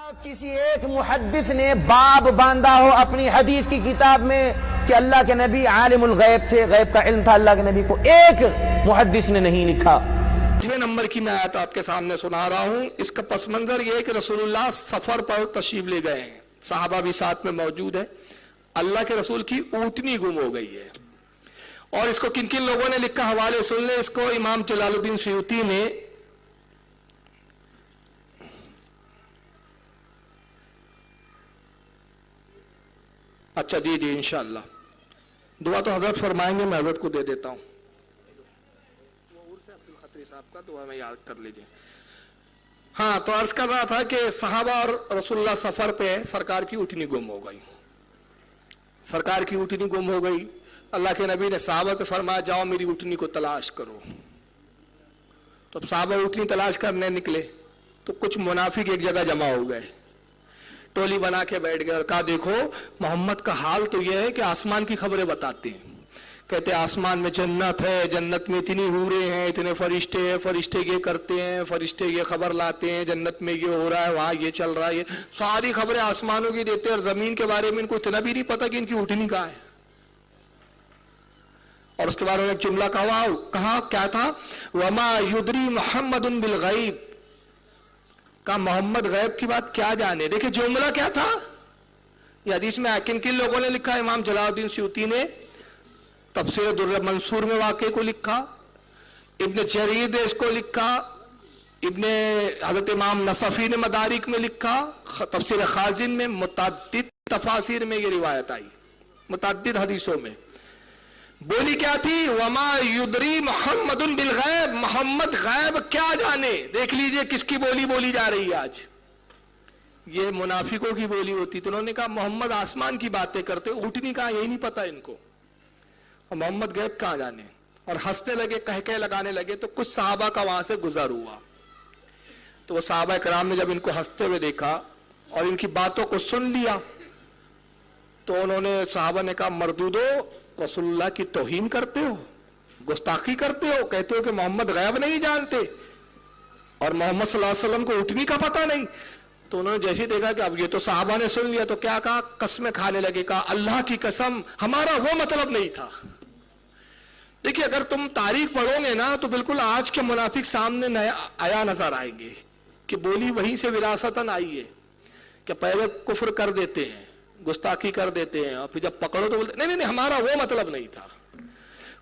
کسی ایک محدث نے باب باندھا ہو اپنی حدیث کی کتاب میں کہ اللہ کے نبی عالم الغیب تھے، غیب کا علم تھا اللہ کے نبی کو، ایک محدث نے نہیں لکھا۔ 5 نمبر کی میں آیت آپ کے سامنے سنا رہا ہوں۔ اس کا پس منظر یہ ہے کہ رسول اللہ سفر پر تشریف لے گئے ہیں، صحابہ بھی ساتھ میں موجود ہے، اللہ کے رسول کی اونٹنی گم ہو گئی ہے۔ اور اس کو کن کن لوگوں نے لکھا حوالے سن لیں۔ اس کو امام جلال الدین سیوطی نے اچھا جی انشاءاللہ دعا تو حضرت فرمائیں گے، میں حضرت کو دے دیتا ہوں، خطری صاحب کا دعا میں یاد کر لیجئے۔ ہاں تو عرض کر رہا تھا کہ صحابہ اور رسول اللہ سفر پہ سرکار کی اونٹنی گم ہو گئی، سرکار کی اونٹنی گم ہو گئی۔ اللہ کے نبی نے صحابہ سے فرمایا جاؤ میری اونٹنی کو تلاش کرو۔ تو اب صحابہ اونٹنی تلاش کرنے نکلے تو کچھ منافق ایک جگہ جمع ہو گئے، ٹولی بنا کے بیٹھ گئے اور کہا دیکھو محمد کا حال تو یہ ہے کہ آسمان کی خبریں بتاتے ہیں، کہتے ہیں آسمان میں جنت ہے، جنت میں اتنی حوریں ہیں، اتنے فرشتے ہیں، فرشتے یہ کرتے ہیں، فرشتے یہ خبر لاتے ہیں، جنت میں یہ ہو رہا ہے، وہاں یہ چل رہا ہے، یہ ساری خبریں آسمانوں کی دیتے ہیں، اور زمین کے بارے میں ان کو اتنا بھی نہیں پتا کہ ان کی اونٹنی کہاں ہے۔ اور اس کے بعد انہوں نے ایک جملہ کہا کیا تھا، وما یدری محمد بالغیب، کہا محمد غیب کی بات کیا جانے۔ دیکھیں جملہ کیا تھا، یہ حدیث میں کن کن لوگوں نے لکھا۔ امام جلال الدین سیوطی نے تفسیر در منصور میں واقعے کو لکھا، ابن جریر نے اس کو لکھا، ابن حضرت امام نصفی نے مدارک میں لکھا، تفسیر خازن میں، متعدد تفاسیر میں یہ روایت آئی، متعدد حدیثوں میں۔ بولی کیا تھی، وما یدری محمد بالغیب، محمد غیب کیا جانے۔ دیکھ لیجئے کس کی بولی بولی جا رہی ہے آج، یہ منافقوں کی بولی ہوتی۔ تو انہوں نے کہا محمد آسمان کی باتیں کرتے، اونٹنی کہاں یہی نہیں پتا ان کو، اور محمد غیب کہاں جانے، اور ہنسنے لگے، کہہ لگانے لگے۔ تو کچھ صحابہ کا وہاں سے گزر ہوا، تو وہ صحابہ کرام نے جب ان کو ہنستے ہوئے دیکھا اور ان کی باتوں کو سن لیا تو انہوں نے، صحابہ نے کہا مردودو رسول اللہ کی توہین کرتے ہو، گستاخی کرتے ہو، کہتے ہو کہ محمد غیب نہیں جانتے اور محمد صلی اللہ علیہ وسلم کو اٹھنی کا پتہ نہیں۔ تو انہوں نے جیسے دیکھا کہ اب یہ تو صحابہ نے سن لیا تو کیا کہا، قسمیں کھانے لگے، کہا اللہ کی قسم ہمارا وہ مطلب نہیں تھا۔ دیکھیے اگر تم تاریخ پڑھو گے نا تو بالکل آج کے منافق سامنے آیا نظر آئیں گے کہ بولی وہیں سے وراثتاً آئی ہے، کہ پہلے کفر کر دیتے ہیں، گستاخی کر دیتے ہیں، اور پھر جب پکڑو تو بولتے نہیں ہمارا وہ مطلب نہیں تھا۔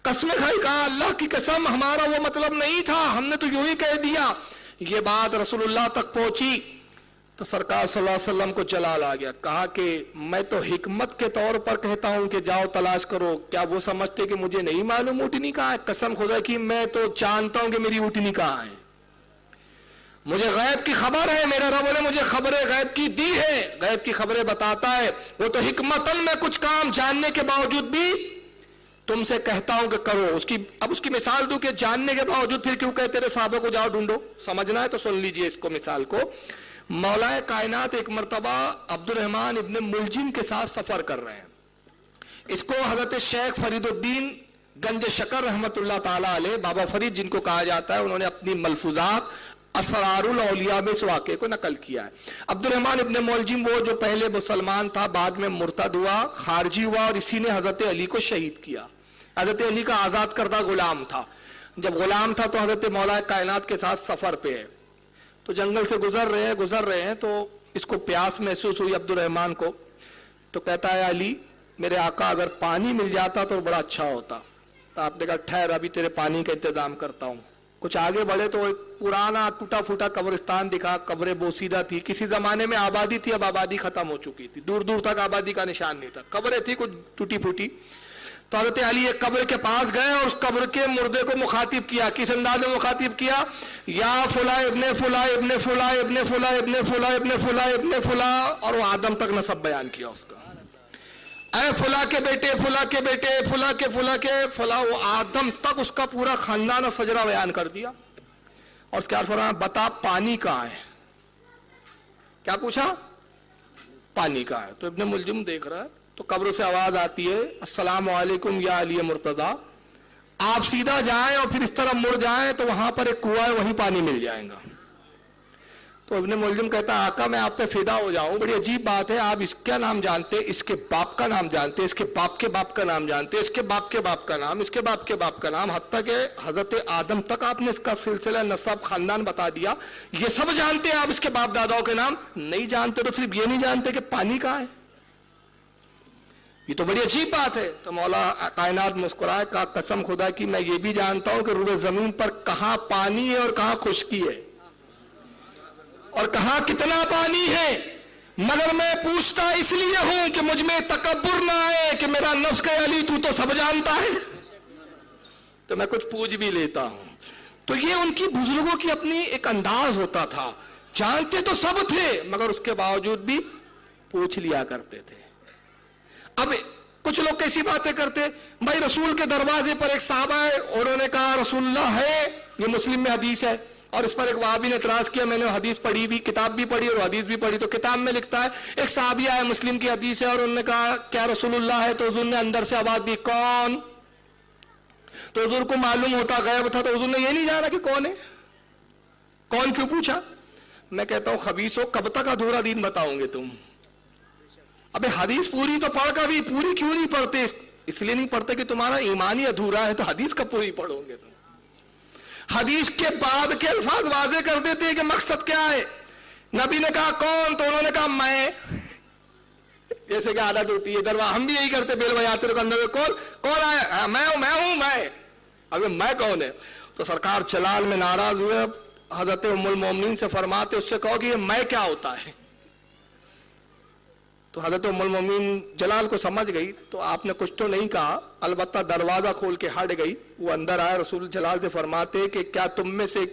قسمیں کھائی، کہا اللہ کی قسم ہمارا وہ مطلب نہیں تھا، ہم نے تو یوں ہی کہہ دیا۔ یہ بات رسول اللہ تک پہنچی تو سرکار صلی اللہ علیہ وسلم کو جلال آ گیا، کہا کہ میں تو حکمت کے طور پر کہتا ہوں کہ جاؤ تلاش کرو، کیا وہ سمجھتے کہ مجھے نہیں معلوم اونٹنی کہاں ہے؟ قسم خدا کی میں تو جانتا ہوں کہ میری اونٹنی کہاں ہے، مجھے غیب کی خبر ہے، میرا رب نے مجھے خبریں غیب کی دی ہے، غیب کی خبریں بتاتا ہے۔ وہ تو حکمتاً میں کچھ کام جاننے کے باوجود بھی تم سے کہتا ہوں کہ کرو۔ اب اس کی مثال دوں کہ جاننے کے باوجود پھر کیوں کہتے رہے صحابہ کو جاؤ ڈھونڈو، سمجھنا ہے تو سن لیجئے اس کو، مثال کو۔ مولا کائنات ایک مرتبہ عبد الرحمن ابن ملجم کے ساتھ سفر کر رہے ہیں۔ اس کو حضرت شیخ فرید الدین گنج شکر رحمت اللہ تعالیٰ علیہ، بابا فرید جن کو کہا جاتا ہے، انہوں نے اپنی ملفوظات اسرار الاولیاء میں اس واقعے کو نقل کیا ہے۔ عبد الرحمن ابن ملجم وہ جو پہلے مسلمان تھا، بعد میں مرتد ہوا، خارجی ہوا، اور اسی نے حضرت علی کو شہید کیا۔ حضرت علی کا آزاد کردہ غلام تھا۔ جب غلام تھا تو حضرت مولا کائنات کے ساتھ سفر پہ ہے، تو جنگل سے گزر رہے ہیں تو اس کو پیاس محسوس ہوئی عبد الرحمن کو، تو کہتا ہے علی میرے آقا اگر پانی مل جاتا تو بڑا اچھا ہوتا۔ تو آپ نے کہا ٹھہر ابھی تیرے پانی کا انتظام کرتا ہوں۔ کچھ آگے بڑھے تو ایک پرانا ٹوٹا پھوٹا قبرستان دکھا، قبر بوسیدہ تھی، کسی زمانے میں آبادی تھی، اب آبادی ختم ہو چکی تھی، دور دور تک آبادی کا نشان نہیں تھا، قبریں تھی کچھ ٹوٹی پھوٹی۔ تو حضرت علی ایک قبر کے پاس گئے اور اس قبر کے مردے کو مخاطب کیا۔ کس انداز میں مخاطب کیا، یا فلاں ابن فلاں ابن فلاں ابن فلاں ابن فلاں ابن فلاں ابن فلاں، اور وہ آدم تک نسب بیان کیا اس کا، اے فلاں کے بیٹے، فلاں کے بیٹے، فلاں کے فلاں کے فلاں، وہ آدم تک اس کا پورا خاندان سجرہ بیان کر دیا۔ اور اس کے بعد فرمایا بتا پانی کہاں ہے؟ کیا پوچھا؟ پانی کہاں ہے؟ تو ابن ملجم دیکھ رہا ہے تو قبر سے آواز آتی ہے السلام علیکم یا علی مرتضیٰ، آپ سیدھا جائیں اور پھر اس طرح مڑ جائیں تو وہاں پر ایک کنواں ہے، وہیں پانی مل جائے گا۔ تو ابن ملجم کہتا ہے آقا میں آپ پہ فدا ہو جاؤں, بڑی عجیب بات ہے, آپ اس کا نام جانتے, اس کے باپ کا نام جانتے, اس کے باپ کے باپ کا نام جانتے, اس کے باپ کے باپ کا نام, اس کے باپ کے باپ کا نام, حتیٰ کہ حضرت آدم تک آپ نے اس کا سلسلہ نسب خاندان بتا دیا, یہ سب جانتے ہیں آپ اس کے باپ داداؤں کے نام نہیں جانتے, تو صرف یہ نہیں جانتے کہ پانی کہاں ہے. یہ تو بڑی عجیب بات ہے. تو مولا کائنات مسکرائے, کہا قسم خدا کی میں یہ بھی جانتا ہوں کہ روئے زمین پر کہاں پانی ہے اور کہاں خشکی ہے اور کہاں کتنا پانی ہے, مگر میں پوچھتا اس لیے ہوں کہ مجھ میں تکبر نہ آئے کہ میرا نفس کہ علی تو سب جانتا ہے, تو میں کچھ پوچھ بھی لیتا ہوں. تو یہ ان کی بزرگوں کی اپنی ایک انداز ہوتا تھا, جانتے تو سب تھے مگر اس کے باوجود بھی پوچھ لیا کرتے تھے. اب کچھ لوگ کیسی باتیں کرتے, بھائی رسول کے دروازے پر ایک صحابہ ہے, انہوں نے کہا رسول اللہ ہے, یہ مسلم میں حدیث ہے, اور اس پر ایک وہابی نے اعتراض کیا, میں نے حدیث پڑھی بھی, کتاب بھی پڑھی اور حدیث بھی پڑھی, تو کتاب میں لکھتا ہے ایک صحابی آیا, مسلم کی حدیث ہے, اور انہوں نے کہا کیا رسول اللہ ہے, تو حضور نے اندر سے آواز دی کون, تو حضور کو معلوم ہوتا غیب تھا, تو حضور نے یہ نہیں جانا کہ کون ہے, کون کیوں پوچھا. میں کہتا ہوں خبیثو کب تک ادھورا دین بتاؤں گے تم, ابے حدیث پوری تو پڑھ کر بھی پوری کیوں نہیں پڑھتے, اس لیے نہیں پڑھتے کہ تمہارا ایمان ہی ادھورا ہے, تو حدیث کب پوری پڑھو گے تم. حدیث کے بعد کے الفاظ واضح کر دیتے ہیں کہ مقصد کیا ہے. نبی نے کہا کون, تو انہوں نے کہا میں, جیسے کہ عادت ہوتی ہے دروا, ہم بھی یہی کرتے بیل بجاتے رہو اندر, کون آیا, میں ہوں, ابھی میں کون ہے. تو سرکار چلال میں ناراض ہوئے, حضرت ام المومنین سے فرماتے اس سے کہو کہ یہ میں کیا ہوتا ہے. تو حضرت ام المومنین جلال کو سمجھ گئی, تو آپ نے کچھ تو نہیں کہا, البتہ دروازہ کھول کے ہٹ گئی. وہ اندر آئے, رسول جلال سے فرماتے کہ کیا تم میں سے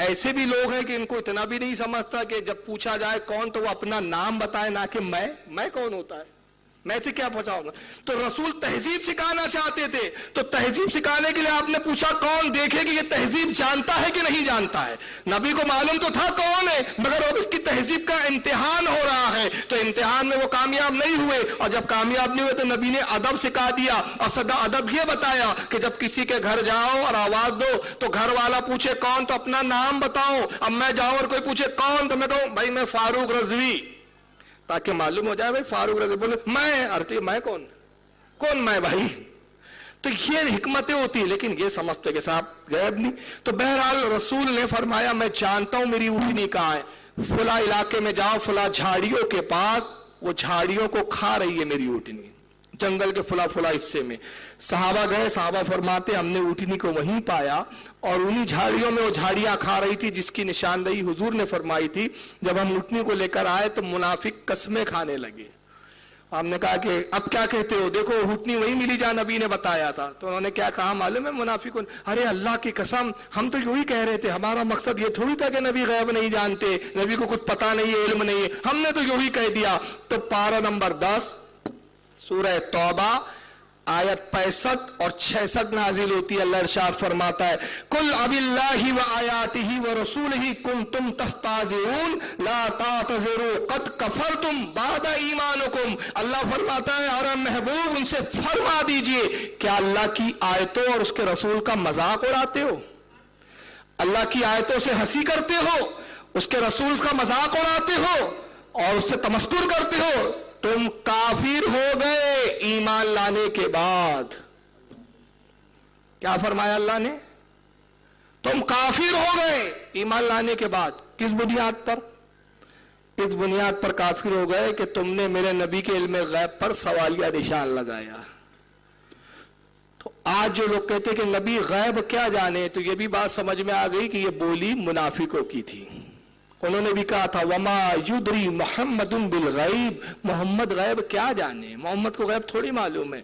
ایسے بھی لوگ ہیں کہ ان کو اتنا بھی نہیں سمجھتا کہ جب پوچھا جائے کون تو وہ اپنا نام بتائے, نہ کہ میں کون ہوتا ہے, میں سے کیا پہنچاؤں گا. تو رسول تہذیب سکھانا چاہتے تھے, تو تہذیب سکھانے کے لیے آپ نے پوچھا کون, دیکھے کہ یہ تہذیب جانتا ہے کہ نہیں جانتا ہے. نبی کو معلوم تو تھا کون ہے, مگر اب اس کی تہذیب کا امتحان ہو رہا ہے, تو امتحان میں وہ کامیاب نہیں ہوئے, اور جب کامیاب نہیں ہوئے تو نبی نے ادب سکھا دیا, اور سدا ادب یہ بتایا کہ جب کسی کے گھر جاؤ اور آواز دو تو گھر والا پوچھے کون, تو اپنا نام بتاؤ. اب میں جاؤں اور کوئی پوچھے کون, تو میں کہوں بھائی میں فاروق رضوی, تاکہ معلوم ہو جائے بھائی فاروق رضی بولے میں کون میں بھائی. تو یہ حکمتیں ہوتی ہیں, لیکن یہ سمجھتے کہ صاحب غیب نہیں. تو بہرحال رسول نے فرمایا میں جانتا ہوں میری اونٹنی کہاں ہے, فلاں علاقے میں جاؤ, فلاں جھاڑیوں کے پاس, وہ جھاڑیوں کو کھا رہی ہے میری اونٹنی, جنگل کے فلاں حصے میں. صحابہ گئے, صحابہ فرماتے ہم نے اونٹنی کو وہیں پایا, اور انہی جھاڑیوں میں وہ جھاڑیاں کھا رہی تھی جس کی نشاندہی حضور نے فرمائی تھی. جب ہم اونٹنی کو لے کر آئے تو منافق قسمیں کھانے لگے. ہم نے کہا کہ اب کیا کہتے ہو, دیکھو اونٹنی وہی ملی جہاں نبی نے بتایا تھا. تو انہوں نے کیا کہا معلوم ہے منافقوں, ارے اللہ کی قسم ہم تو یہی کہہ رہے تھے, ہمارا مقصد یہ تھوڑی تھا کہ نبی غیب نہیں جانتے, نبی کو کچھ پتا نہیں ہے, علم نہیں ہے, ہم نے تو یہی کہہ دیا. تو پارہ نمبر 10 سورہ توبہ آیت 65 اور 66 نازل ہوتی ہے. اللہ ارشاد فرماتا ہے قل اب اللہ و آیاتہ و رسولہ کنتم تستہزئون لا تعتذروا قد کفرتم بعد ایمانکم. اللہ فرماتا ہے اور محبوب ان سے فرما دیجئے کیا اللہ کی آیتوں اور اس کے رسول کا مذاق اڑاتے ہو, اللہ کی آیتوں سے ہنسی کرتے ہو, اس کے رسول کا مذاق اڑاتے ہو اور اس سے تمسخر کرتے ہو, تم کافر ہو گئے ایمان لانے کے بعد. کیا فرمایا اللہ نے, تم کافر ہو گئے ایمان لانے کے بعد. کس بنیاد پر, اس بنیاد پر کافر ہو گئے کہ تم نے میرے نبی کے علم غیب پر سوالیہ نشان لگایا. تو آج جو لوگ کہتے کہ نبی غیب کیا جانے, تو یہ بھی بات سمجھ میں آ گئی کہ یہ بولی منافقوں کی تھی. انہوں نے بھی کہا تھا وما یدری محمد بالغیب, محمد غیب کیا جانے, محمد کو غیب تھوڑی معلوم ہے.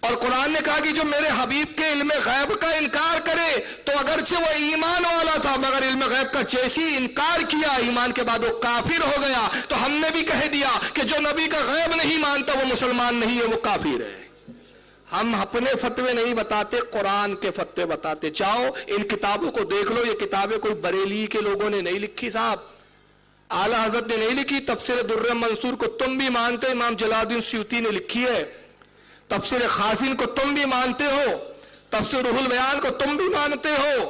اور قرآن نے کہا کہ جو میرے حبیب کے علم غیب کا انکار کرے تو اگرچہ وہ ایمان والا تھا مگر علم غیب کا جیسی انکار کیا ایمان کے بعد وہ کافر ہو گیا. تو ہم نے بھی کہہ دیا کہ جو نبی کا غیب نہیں مانتا وہ مسلمان نہیں ہے, وہ کافر ہے. ہم اپنے فتوے نہیں بتاتے, قرآن کے فتوے بتاتے. چاہو ان کتابوں کو دیکھ لو, یہ کتابیں کوئی بریلی کے لوگوں نے نہیں لکھی صاحب, اعلیٰ حضرت نے نہیں لکھی. تفسیر در منصور کو تم بھی مانتے, امام جلال الدین سیوطی نے لکھی ہے. تفسیر خازن کو تم بھی مانتے ہو, تفسیر روح البیان کو تم بھی مانتے ہو,